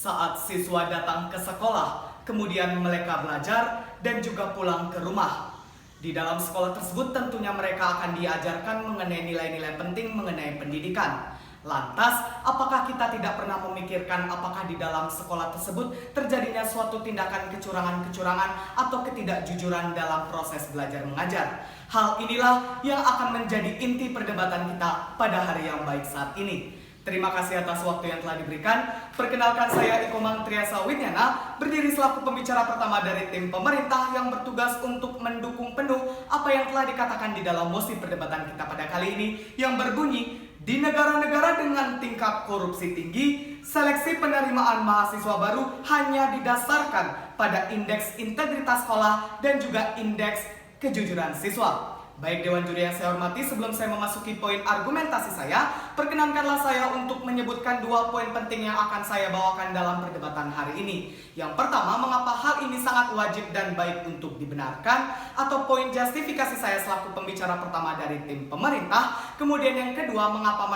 saat siswa datang ke sekolah, kemudian mereka belajar dan juga pulang ke rumah. Di dalam sekolah tersebut tentunya mereka akan diajarkan mengenai nilai-nilai penting mengenai pendidikan. Lantas, apakah kita tidak pernah memikirkan apakah di dalam sekolah tersebut terjadinya suatu tindakan kecurangan-kecurangan atau ketidakjujuran dalam proses belajar mengajar? Hal inilah yang akan menjadi inti perdebatan kita pada hari yang baik saat ini. Terima kasih atas waktu yang telah diberikan. Perkenalkan, saya Iko Mangtriasa Winyana, berdiri selaku pembicara pertama dari tim pemerintah yang bertugas untuk mendukung penuh apa yang telah dikatakan di dalam mosi perdebatan kita pada kali ini, yang berbunyi, di negara-negara dengan tingkat korupsi tinggi, seleksi penerimaan mahasiswa baru hanya didasarkan pada indeks integritas sekolah dan juga indeks kejujuran siswa. Baik Dewan Juri yang saya hormati, sebelum saya memasuki poin argumentasi saya, perkenankanlah saya untuk menyebutkan dua poin penting yang akan saya bawakan dalam perdebatan hari ini. Yang pertama, mengapa hal ini sangat wajib dan baik untuk dibenarkan, atau poin justifikasi saya selaku pembicara pertama dari tim pemerintah. Kemudian yang kedua, mengapa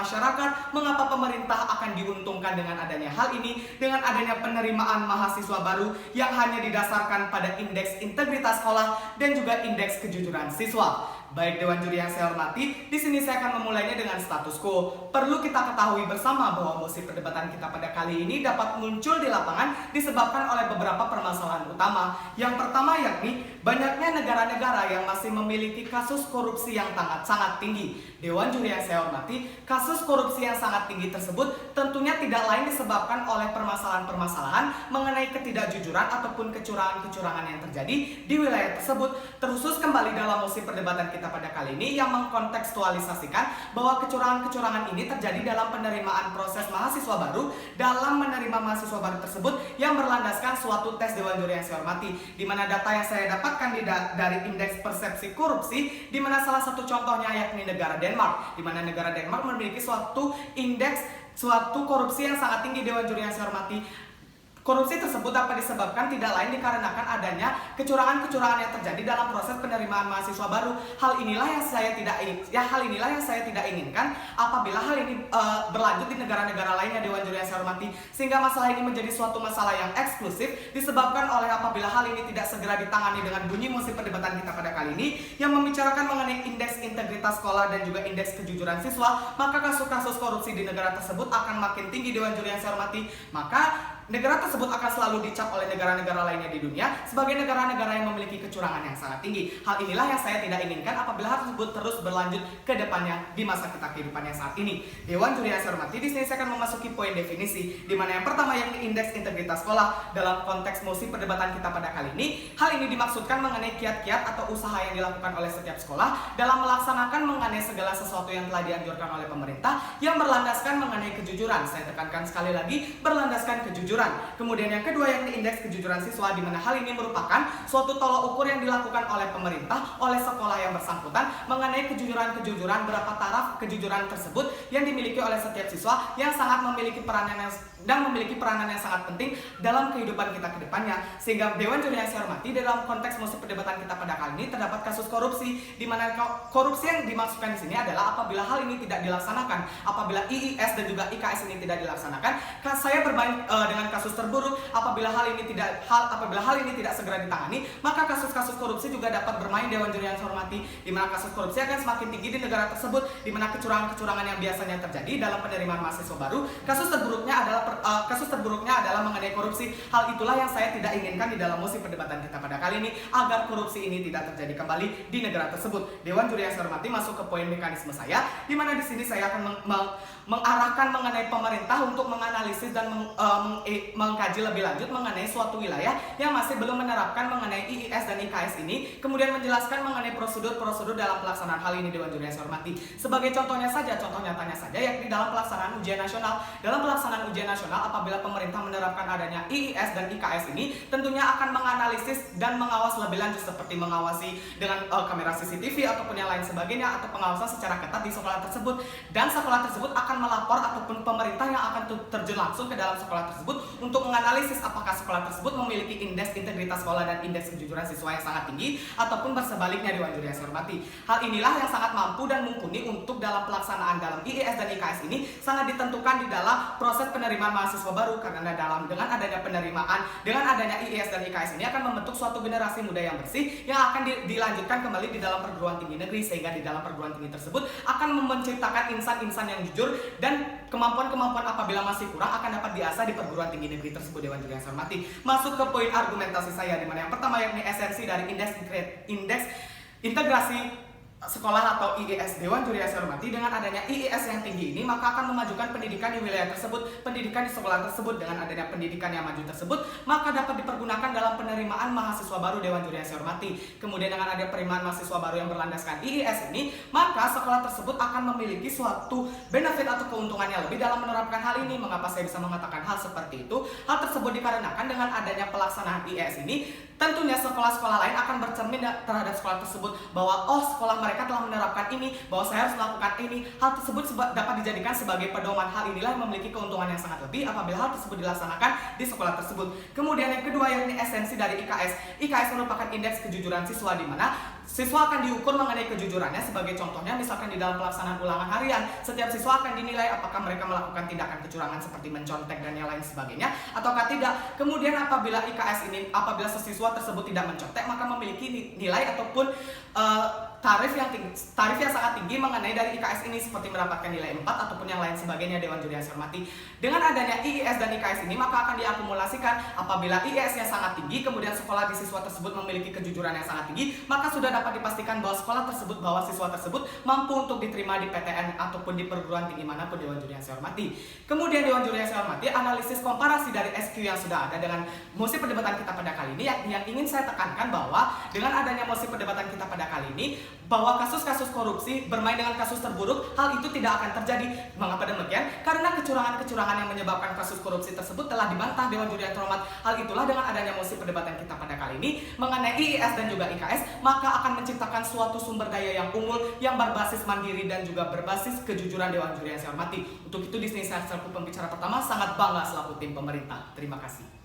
pemerintah akan diuntungkan dengan adanya hal ini, dengan adanya penerimaan mahasiswa baru yang hanya didasarkan pada indeks integritas sekolah dan juga indeks kejujuran siswa. Baik Dewan Juri yang saya hormati, di sini saya akan memulainya dengan status quo. Perlu kita ketahui bersama bahwa mosi perdebatan kita pada kali ini dapat muncul di lapangan disebabkan oleh beberapa permasalahan utama. Yang pertama yakni banyaknya negara-negara yang masih memiliki kasus korupsi yang sangat tinggi. Dewan Juri yang saya hormati, kasus korupsi yang sangat tinggi tersebut tentunya tidak lain disebabkan oleh permasalahan-permasalahan mengenai ketidakjujuran ataupun kecurangan-kecurangan yang terjadi di wilayah tersebut. Terkhusus kembali dalam mosi perdebatan kita pada kali ini yang mengkontekstualisasikan bahwa kecurangan-kecurangan ini terjadi dalam penerimaan proses mahasiswa baru, dalam menerima mahasiswa baru tersebut yang berlandaskan suatu tes Dewan Juri yang saya hormati, di mana data yang saya dapatkan dari indeks persepsi korupsi, di mana salah satu contohnya yakni negara Denmark, di mana negara Denmark memiliki suatu korupsi yang sangat tinggi. Dewan Juri yang saya hormati, korupsi tersebut dapat disebabkan tidak lain dikarenakan adanya kecurangan-kecurangan yang terjadi dalam proses penerimaan mahasiswa baru. Hal inilah yang saya tidak inginkan apabila hal ini berlanjut di negara-negara lainnya, Dewan Juri yang saya hormati, sehingga masalah ini menjadi suatu masalah yang eksklusif disebabkan oleh apabila hal ini tidak segera ditangani dengan bunyi mosi perdebatan kita pada kali ini yang membicarakan mengenai indeks integritas sekolah dan juga indeks kejujuran siswa, maka kasus-kasus korupsi di negara tersebut akan makin tinggi, Dewan Juri yang saya hormati. Maka negara tersebut akan selalu dicap oleh negara-negara lainnya di dunia sebagai negara-negara yang memiliki kecurangan yang sangat tinggi. Hal inilah yang saya tidak inginkan apabila hal tersebut terus berlanjut ke depannya di masa kita kehidupan yang saat ini. Dewan Juri yang saya hormati, di sini saya akan memasuki poin definisi, di mana yang pertama yakni indeks integritas sekolah. Dalam konteks mosi perdebatan kita pada kali ini, hal ini dimaksudkan mengenai kiat-kiat atau usaha yang dilakukan oleh setiap sekolah dalam melaksanakan mengenai segala sesuatu yang telah dianjurkan oleh pemerintah yang berlandaskan mengenai kejujuran. Saya tekankan sekali lagi, berlandaskan kejujuran. Kemudian yang kedua yakni indeks kejujuran siswa, di mana hal ini merupakan suatu tolak ukur yang dilakukan oleh pemerintah, oleh sekolah yang bersangkutan mengenai kejujuran berapa taraf kejujuran tersebut yang dimiliki oleh setiap siswa yang sangat memiliki peranan yang sangat penting dalam kehidupan kita ke depannya. Sehingga Dewan Juri yang saya hormati, dalam konteks mosi perdebatan kita pada kali ini terdapat kasus korupsi, di mana korupsi yang dimaksudkan di sini adalah apabila hal ini tidak dilaksanakan, apabila IIS dan juga IKS ini tidak dilaksanakan. Saya bermain dengan kasus terburuk apabila hal ini tidak segera ditangani, maka kasus-kasus korupsi juga dapat bermain, Dewan Juri yang saya hormati, di mana kasus korupsi akan semakin tinggi di negara tersebut, di mana kecurangan-kecurangan yang biasanya terjadi dalam penerimaan mahasiswa baru, kasus terburuknya adalah mengenai korupsi. Hal itulah yang saya tidak inginkan di dalam mosi perdebatan kita pada kali ini, agar korupsi ini tidak terjadi kembali di negara tersebut. Dewan Juri yang saya hormati, masuk ke poin mekanisme saya, di mana di sini saya akan mengarahkan mengenai pemerintah untuk menganalisis dan mengkaji lebih lanjut mengenai suatu wilayah yang masih belum menerapkan mengenai IIS dan IKS ini, kemudian menjelaskan mengenai prosedur-prosedur dalam pelaksanaan hal ini, Dewan Juri yang saya hormati. Sebagai contoh nyatanya saja yakni dalam pelaksanaan ujian nasional. Dalam pelaksanaan ujian nasional, apabila pemerintah menerapkan adanya IIS dan IKS ini, tentunya akan menganalisis dan mengawas lebih lanjut, seperti mengawasi dengan kamera CCTV ataupun yang lain sebagainya, atau pengawasan secara ketat di sekolah tersebut, dan sekolah tersebut akan melapor ataupun pemerintah yang akan terjun langsung ke dalam sekolah tersebut untuk menganalisis apakah sekolah tersebut memiliki indeks integritas sekolah dan indeks kejujuran siswa yang sangat tinggi ataupun bersebaliknya Dewan Juri yang saya hormati. Hal inilah yang sangat mampu dan mumpuni untuk dalam pelaksanaan dalam IES dan IKS ini sangat ditentukan di dalam proses penerimaan mahasiswa baru, karena dengan adanya penerimaan, dengan adanya IES dan IKS ini akan membentuk suatu generasi muda yang bersih yang akan dilanjutkan kembali di dalam perguruan tinggi negeri, sehingga di dalam perguruan tinggi tersebut akan menciptakan insan-insan yang jujur dan kemampuan-kemampuan apabila masih kurang akan dapat diasah di perguruan tinggi negeri tersebut Dewan Juri yang saya hormati. Masuk ke poin argumentasi saya, di mana yang pertama yakni esensi dari indeks integrasi sekolah atau IES. Dewan Juri yang saya hormati, dengan adanya IES yang tinggi ini maka akan memajukan pendidikan di wilayah tersebut, pendidikan di sekolah tersebut. Dengan adanya pendidikan yang maju tersebut maka dapat dipergunakan dalam penerimaan mahasiswa baru Dewan Juri yang saya hormati. Kemudian dengan adanya penerimaan mahasiswa baru yang berlandaskan IES ini, maka sekolah tersebut akan memiliki suatu benefit atau keuntungannya lebih dalam menerapkan hal ini. Mengapa saya bisa mengatakan hal seperti itu? Hal tersebut dikarenakan dengan adanya pelaksanaan IES ini tentunya sekolah-sekolah lain akan bercermin terhadap sekolah tersebut bahwa sekolah mereka telah menerapkan ini, bahwa saya harus melakukan ini. Hal tersebut dapat dijadikan sebagai pedoman. Hal inilah yang memiliki keuntungan yang sangat lebih apabila hal tersebut dilaksanakan di sekolah tersebut. Kemudian yang kedua yakni esensi dari IKS. IKS merupakan indeks kejujuran siswa, di mana siswa akan diukur mengenai kejujurannya. Sebagai contohnya, misalkan di dalam pelaksanaan ulangan harian, setiap siswa akan dinilai apakah mereka melakukan tindakan kecurangan seperti mencontek dan yang lain sebagainya ataukah tidak. Kemudian apabila IKS ini, apabila siswa tersebut tidak mencontek, maka memiliki nilai ataupun tarif yang sangat tinggi mengenai dari IKS ini, seperti mendapatkan nilai 4 ataupun yang lain sebagainya Dewan Juri yang saya hormati. Dengan adanya IES dan IKS ini maka akan diakumulasikan. Apabila IES-nya sangat tinggi, kemudian sekolah di siswa tersebut memiliki kejujuran yang sangat tinggi, maka sudah dapat dipastikan bahwa siswa tersebut mampu untuk diterima di PTN ataupun di perguruan tinggi manapun Dewan Juri yang saya hormati. Kemudian Dewan Juri yang saya hormati, analisis komparasi dari SQ yang sudah ada dengan mosi perdebatan kita pada kali ini, yang ingin saya tekankan bahwa dengan adanya mosi perdebatan kita pada kali ini, bahwa kasus-kasus korupsi bermain dengan kasus terburuk, hal itu tidak akan terjadi. Mengapa demikian? Karena kecurangan-kecurangan yang menyebabkan kasus korupsi tersebut telah dibantah Dewan Juri yang terhormat. Hal itulah dengan adanya mosi perdebatan kita pada kali ini mengenai IES dan juga IKS, maka akan menciptakan suatu sumber daya yang unggul, yang berbasis mandiri dan juga berbasis kejujuran Dewan Juri yang saya hormati. Untuk itu di sini saya selaku pembicara pertama sangat bangga selaku tim pemerintah. Terima kasih.